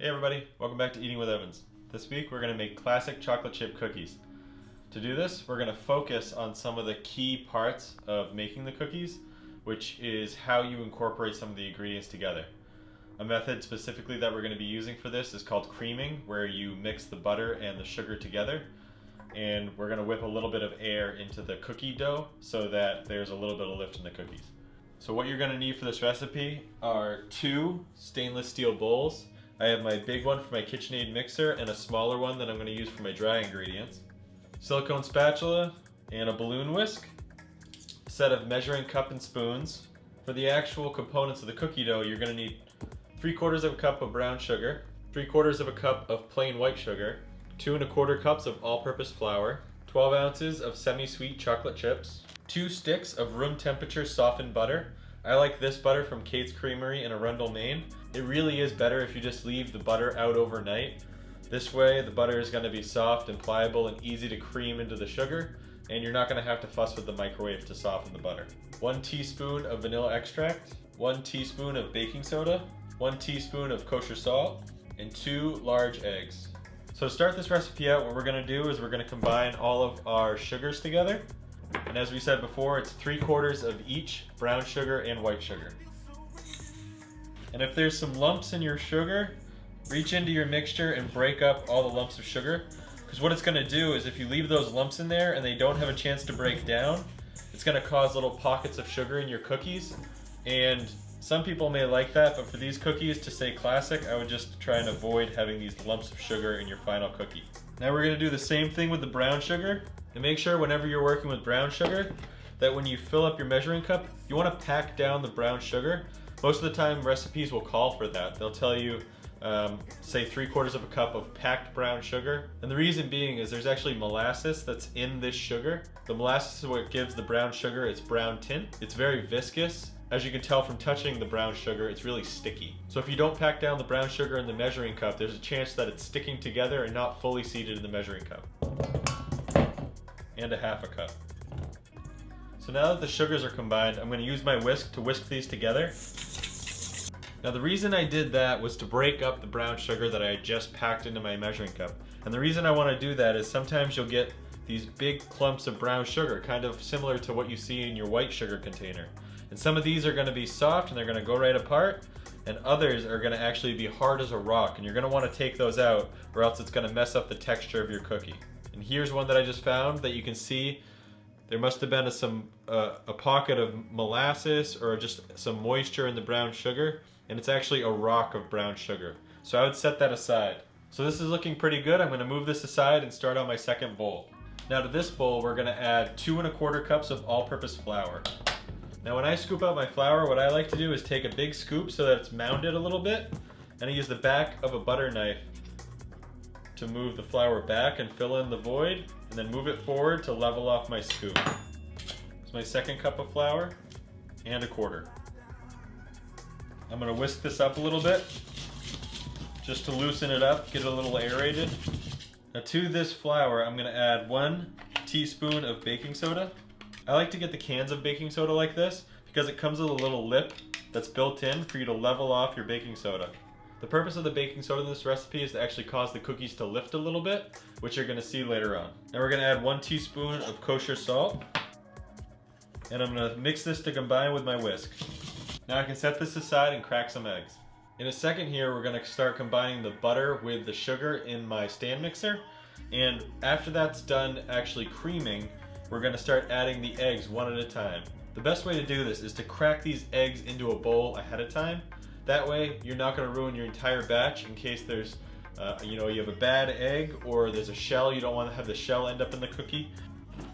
Hey everybody, welcome back to Eating with Evans. This week we're going to make classic chocolate chip cookies. To do this, we're going to focus on some of the key parts of making the cookies, which is how you incorporate some of the ingredients together. A method specifically that we're going to be using for this is called creaming, where you mix the butter and the sugar together, and we're going to whip a little bit of air into the cookie dough so that there's a little bit of lift in the cookies. So what you're going to need for this recipe are 2 stainless steel bowls. I have my big one for my KitchenAid mixer and a smaller one that I'm going to use for my dry ingredients. Silicone spatula and a balloon whisk. A set of measuring cup and spoons. For the actual components of the cookie dough, you're going to need 3/4 of a cup of brown sugar, 3/4 of a cup of plain white sugar, 2 1/4 cups of all-purpose flour, 12 ounces of semi-sweet chocolate chips, 2 sticks of room temperature softened butter. I like this butter from Kate's Creamery in Arundel, Maine. It really is better if you just leave the butter out overnight. This way the butter is going to be soft and pliable and easy to cream into the sugar, and you're not going to have to fuss with the microwave to soften the butter. 1 teaspoon of vanilla extract, 1 teaspoon of baking soda, 1 teaspoon of kosher salt, and 2 large eggs. So to start this recipe out, what we're going to do is we're going to combine all of our sugars together. And as we said before, it's 3/4 of each brown sugar and white sugar. And if there's some lumps in your sugar, reach into your mixture and break up all the lumps of sugar. Because what it's going to do is if you leave those lumps in there and they don't have a chance to break down, it's going to cause little pockets of sugar in your cookies. And some people may like that, but for these cookies to stay classic, I would just try and avoid having these lumps of sugar in your final cookie. Now we're going to do the same thing with the brown sugar. And make sure whenever you're working with brown sugar that when you fill up your measuring cup, you want to pack down the brown sugar. Most of the time recipes will call for that. They'll tell you, say 3/4 of a cup of packed brown sugar. And the reason being is there's actually molasses that's in this sugar. The molasses is what gives the brown sugar its brown tint. It's very viscous. As you can tell from touching the brown sugar, it's really sticky. So if you don't pack down the brown sugar in the measuring cup, there's a chance that it's sticking together and not fully seated in the measuring cup. And a 1/2 cup. So now that the sugars are combined, I'm going to use my whisk to whisk these together. Now the reason I did that was to break up the brown sugar that I had just packed into my measuring cup. And the reason I want to do that is sometimes you'll get these big clumps of brown sugar, kind of similar to what you see in your white sugar container. And some of these are going to be soft and they're going to go right apart, and others are going to actually be hard as a rock, and you're going to want to take those out or else it's going to mess up the texture of your cookie. And here's one that I just found that you can see there must have been a pocket of molasses or just some moisture in the brown sugar, and it's actually a rock of brown sugar. So I would set that aside. So this is looking pretty good. I'm going to move this aside and start on my second bowl. Now to this bowl we're going to add 2 1/4 cups of all-purpose flour. Now when I scoop out my flour, what I like to do is take a big scoop so that it's mounded a little bit, and I use the back of a butter knife to move the flour back and fill in the void, and then move it forward to level off my scoop. It's my second cup of flour and 1/4. I'm going to whisk this up a little bit just to loosen it up, get it a little aerated. Now to this flour I'm going to add 1 teaspoon of baking soda. I like to get the cans of baking soda like this because it comes with a little lip that's built in for you to level off your baking soda. The purpose of the baking soda in this recipe is to actually cause the cookies to lift a little bit, which you're going to see later on. Now we're going to add 1 teaspoon of kosher salt, and I'm going to mix this to combine with my whisk. Now I can set this aside and crack some eggs. In a second here we're going to start combining the butter with the sugar in my stand mixer, and after that's done actually creaming, we're going to start adding the eggs one at a time. The best way to do this is to crack these eggs into a bowl ahead of time. That way you're not going to ruin your entire batch in case there's, you have a bad egg or there's a shell. You don't want to have the shell end up in the cookie.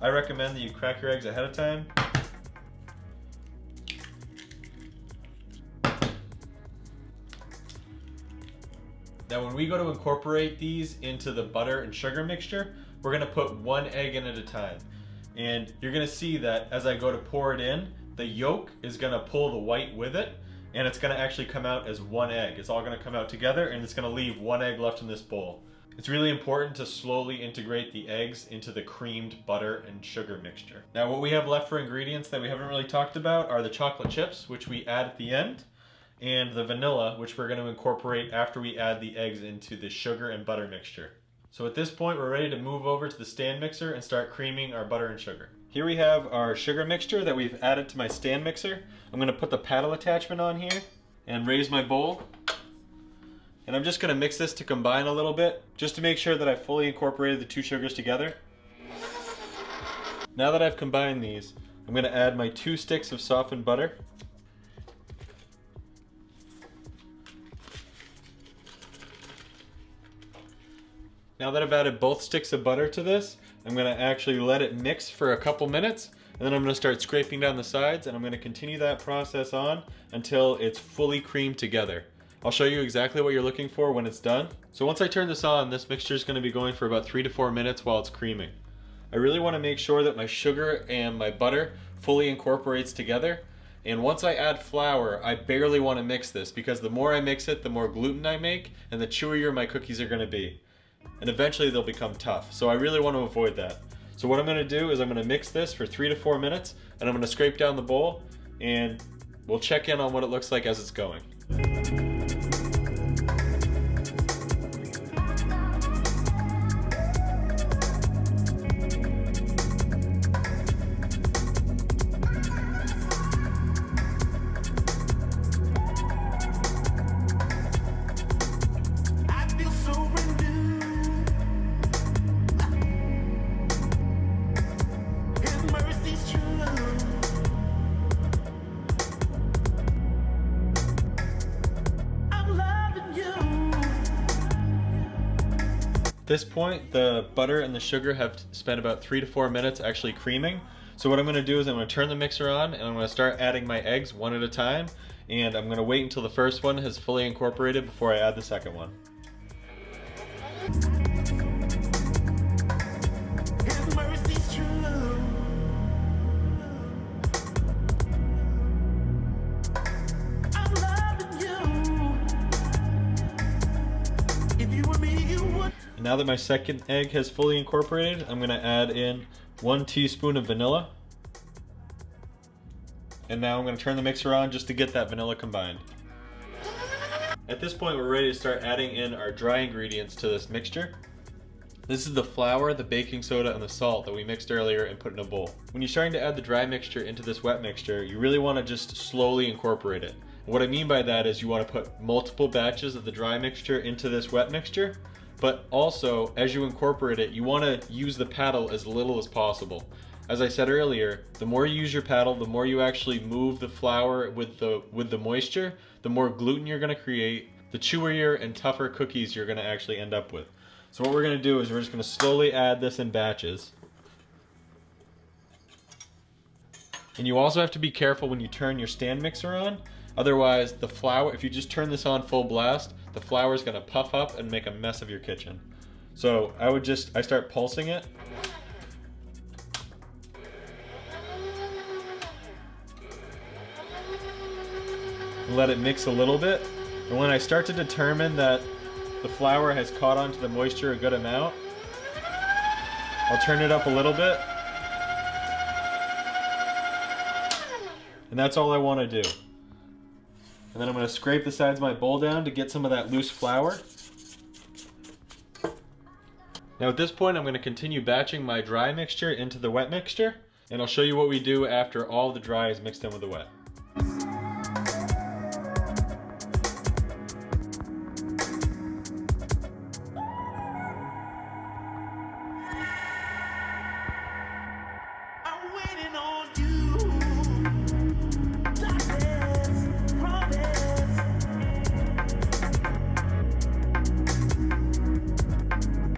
I recommend that you crack your eggs ahead of time. Now when we go to incorporate these into the butter and sugar mixture, we're going to put 1 egg in at a time. And you're going to see that as I go to pour it in, the yolk is going to pull the white with it, and it's going to actually come out as 1 egg. It's all going to come out together, and it's going to leave 1 egg left in this bowl. It's really important to slowly integrate the eggs into the creamed butter and sugar mixture. Now what we have left for ingredients that we haven't really talked about are the chocolate chips, which we add at the end, and the vanilla, which we're going to incorporate after we add the eggs into the sugar and butter mixture. So at this point, we're ready to move over to the stand mixer and start creaming our butter and sugar. Here we have our sugar mixture that we've added to my stand mixer. I'm going to put the paddle attachment on here and raise my bowl. And I'm just going to mix this to combine a little bit, just to make sure that I've fully incorporated the two sugars together. Now that I've combined these, I'm going to add my 2 sticks of softened butter. Now that I've added both sticks of butter to this, I'm going to actually let it mix for a couple minutes, and then I'm going to start scraping down the sides, and I'm going to continue that process on until it's fully creamed together. I'll show you exactly what you're looking for when it's done. So once I turn this on, this mixture is going to be going for about 3 to 4 minutes while it's creaming. I really want to make sure that my sugar and my butter fully incorporates together. And once I add flour, I barely want to mix this, because the more I mix it, the more gluten I make, and the chewier my cookies are going to be. And eventually they'll become tough. So I really want to avoid that. So what I'm going to do is I'm going to mix this for 3 to 4 minutes, and I'm going to scrape down the bowl, and we'll check in on what it looks like as it's going. At this point, the butter and the sugar have spent about 3 to 4 minutes actually creaming. So what I'm going to do is I'm going to turn the mixer on, and I'm going to start adding my eggs one at a time. And I'm going to wait until the first one has fully incorporated before I add the second one. Now that my second egg has fully incorporated, I'm going to add in 1 teaspoon of vanilla. And now I'm going to turn the mixer on just to get that vanilla combined. At this point, we're ready to start adding in our dry ingredients to this mixture. This is the flour, the baking soda, and the salt that we mixed earlier and put in a bowl. When you're starting to add the dry mixture into this wet mixture, you really want to just slowly incorporate it. What I mean by that is you want to put multiple batches of the dry mixture into this wet mixture. But also, as you incorporate it, you want to use the paddle as little as possible. As I said earlier, the more you use your paddle, the more you actually move the flour with the moisture, the more gluten you're going to create, the chewier and tougher cookies you're going to actually end up with. So what we're going to do is we're just going to slowly add this in batches. And you also have to be careful when you turn your stand mixer on. Otherwise, the flour, if you just turn this on full blast, the flour is going to puff up and make a mess of your kitchen. So I start pulsing it. Let it mix a little bit. And when I start to determine that the flour has caught onto the moisture a good amount, I'll turn it up a little bit. And that's all I want to do. And then I'm going to scrape the sides of my bowl down to get some of that loose flour. Now at this point, I'm going to continue batching my dry mixture into the wet mixture, and I'll show you what we do after all the dry is mixed in with the wet.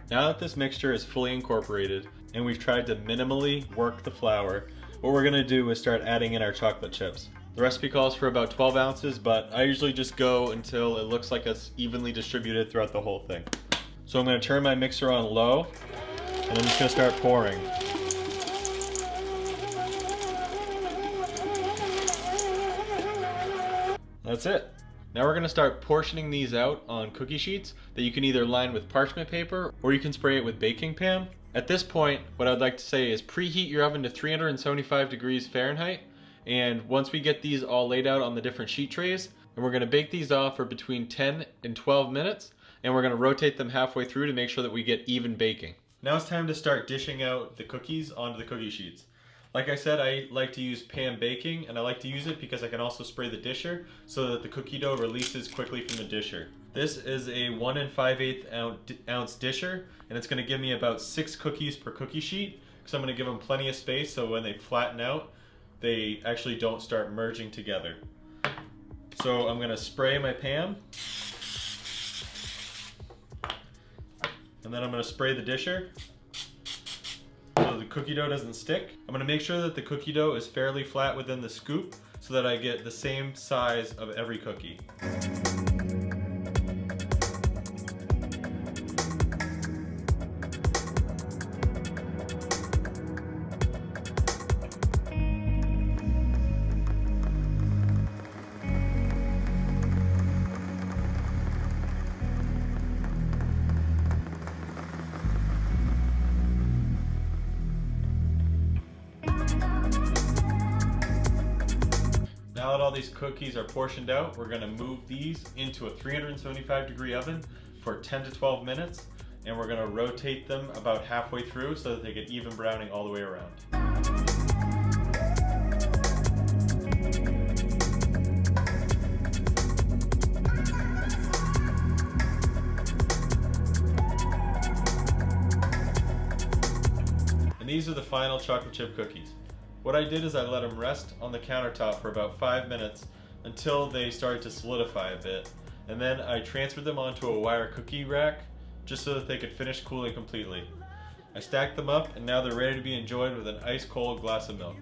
Now that this mixture is fully incorporated and we've tried to minimally work the flour, what we're going to do is start adding in our chocolate chips. The recipe calls for about 12 ounces, but I usually just go until it looks like it's evenly distributed throughout the whole thing. So I'm going to turn my mixer on low, and I'm just going to start pouring. That's it. Now we're going to start portioning these out on cookie sheets that you can either line with parchment paper or you can spray it with baking pan. At this point, what I'd like to say is preheat your oven to 375 degrees Fahrenheit. And once we get these all laid out on the different sheet trays, And we're going to bake these off for between 10 and 12 minutes, and we're going to rotate them halfway through to make sure that we get even baking. Now it's time to start dishing out the cookies onto the cookie sheets. Like I said, I like to use pan baking, and I like to use it because I can also spray the disher so that the cookie dough releases quickly from the disher. This is a 1 5/8 ounce disher, and it's going to give me about 6 cookies per cookie sheet, because I'm going to give them plenty of space so when they flatten out, they actually don't start merging together. So I'm going to spray my pan, and then I'm going to spray the disher so the cookie dough doesn't stick. I'm going to make sure that the cookie dough is fairly flat within the scoop so that I get the same size of every cookie. Now that all these cookies are portioned out, we're going to move these into a 375-degree oven for 10 to 12 minutes, and we're going to rotate them about halfway through so that they get even browning all the way around. And these are the final chocolate chip cookies. What I did is I let them rest on the countertop for about 5 minutes until they started to solidify a bit. And then I transferred them onto a wire cookie rack just so that they could finish cooling completely. I stacked them up, and now they're ready to be enjoyed with an ice cold glass of milk.